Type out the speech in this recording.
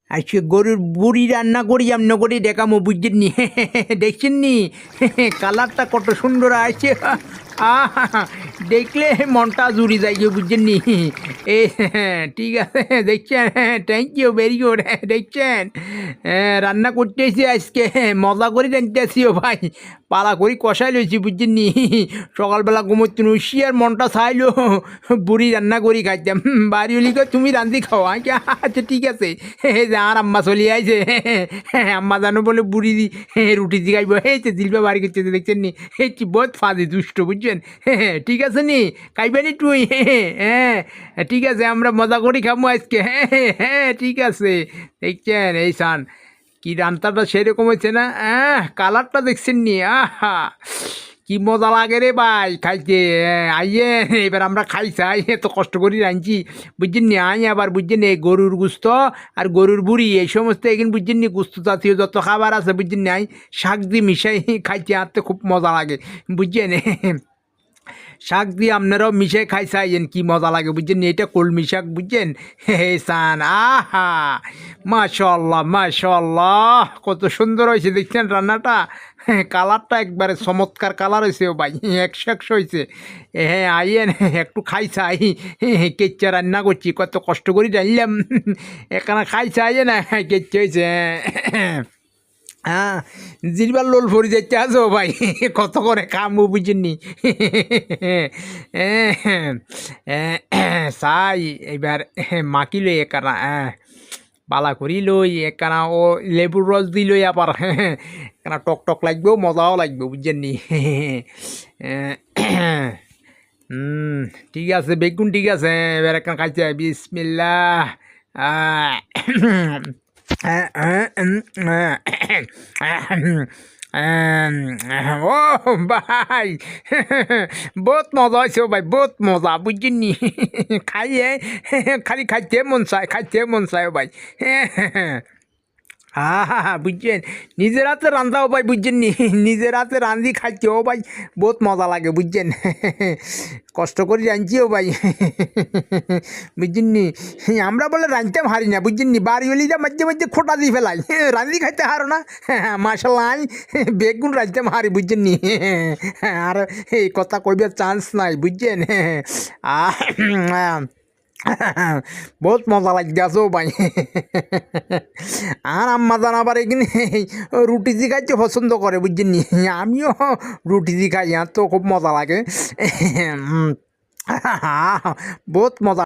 আজকে গরুর বুড়ি রান্না করি আমন করি দেখামো বুঝছেন নি দেখছেন নি কালারটা কত সুন্দর আছে দেখলে মনটা জুড়ি যায় গিয়ে বুঝছেন নি এ ঠিক আছে দেখছেন থ্যাংক ইউ ভেরি গুড দেখছেন রান্না করতেছি আজকে মজা করে রাঁধতেছিও ভাই পালা করি কষাই লইছি বুঝছেন নি সকালবেলা ঘুমোতে উঠছি আর মনটা চাইলো বুড়ি রান্না করি খাইতাম বাড়ি হলি তুমি রান্ধি খাও আচ্ছা ঠিক আছে আর আম্মা চলি আইছে আম্মা জানো বলে বুড়ি রুটি দি খাইব তো দিলবা বাড়ি করছে দেখছেন নি বহুত ফাঁদি দুষ্ট বুঝছেন ঠিক আছে নি খাইবেনি তুই হ্যাঁ ঠিক আছে আমরা মজা করি খাবো আজকে হ্যাঁ ঠিক আছে দেখছেন এই সান কি রান্তাটা সেরকম হয়েছে না কালারটা দেখছেন নি আহা কি মজা লাগে রে ভাই খাইতে আইয়ে এবার আমরা খাইছাই এত কষ্ট করি রাঁধছি বুঝছেন নি আই আবার বুঝছেন এই গরুর গুস্ত আর গরুর বুড়ি এই সমস্ত এখানে বুঝছেন নি গুস্ত জাতীয় যত খাবার আছে বুঝছেন নি আই শাক দিয়ে মিশাই খাইতে আনতে খুব মজা লাগে বুঝছেন শাক দিয়ে আপনারাও মিশাই খাইছাইন কি মজা লাগে বুঝছেন এটা কলমি শাক বুঝছেন হে সান আহা মাশাল্লাহ মাশাল্লাহ কত সুন্দর হয়েছে দেখছেন রান্নাটা কালারটা একবারে চমৎকার কালার হয়েছে ও ভাই 100 হয়েছে হ্যাঁ আইয়েন একটু খাইছাই কেচ্চা রান্না করছি কত কষ্ট করে রান্নলাম এখানে খাইছাই না কেচ্চা হয়েছে হ্যাঁ জিরবার লোল ভরি যাচ্ছে আসো ভাই কত করে খামু বুঝিনি চাই এবার মাখিল একখানা বালা করি লই একখানা ও লেবুর রস দি লই আবার একখানা টক টক লাগবেও মজাও লাগবে বুঝছেন ঠিক আছে বেগুন ঠিক আছে এবার একখানা খাইছে বিসমিল্লাহ ও ভাই বহুত মজা হয়েছে ভাই বহুত মজা বুঝছেন নি খাইয়ে খালি খাইতে মন চায় ভাই বুঝছেন নিজের হাতে রান্ধাও ভাই বুঝছেন নি নিজের হাতে রান্ধি খাইতেও ভাই বহুত মজা লাগে বুঝছেন কষ্ট করে রাঁধছিও ভাই বুঝছেন নি আমরা বলে রাঁধতে হারি না বুঝছেন নি বাড়ি হলি যা মাঝে মাঝে খোটা দিয়ে ফেলাই রাঁধি খাইতে হারো না মাসাল্লাহ আমি বেগুন রাঁধতে হারি বুঝছেন নি আর এই কথা কইবার চান্স নাই বুঝছেন বহুত মজা লাগছে আসো ভাই আর আম্মা জান আবার এখানে রুটি দি খাইতে পছন্দ করে বুঝছেন নি আমিও রুটি দি খাই তো খুব মজা লাগে বহুত মজা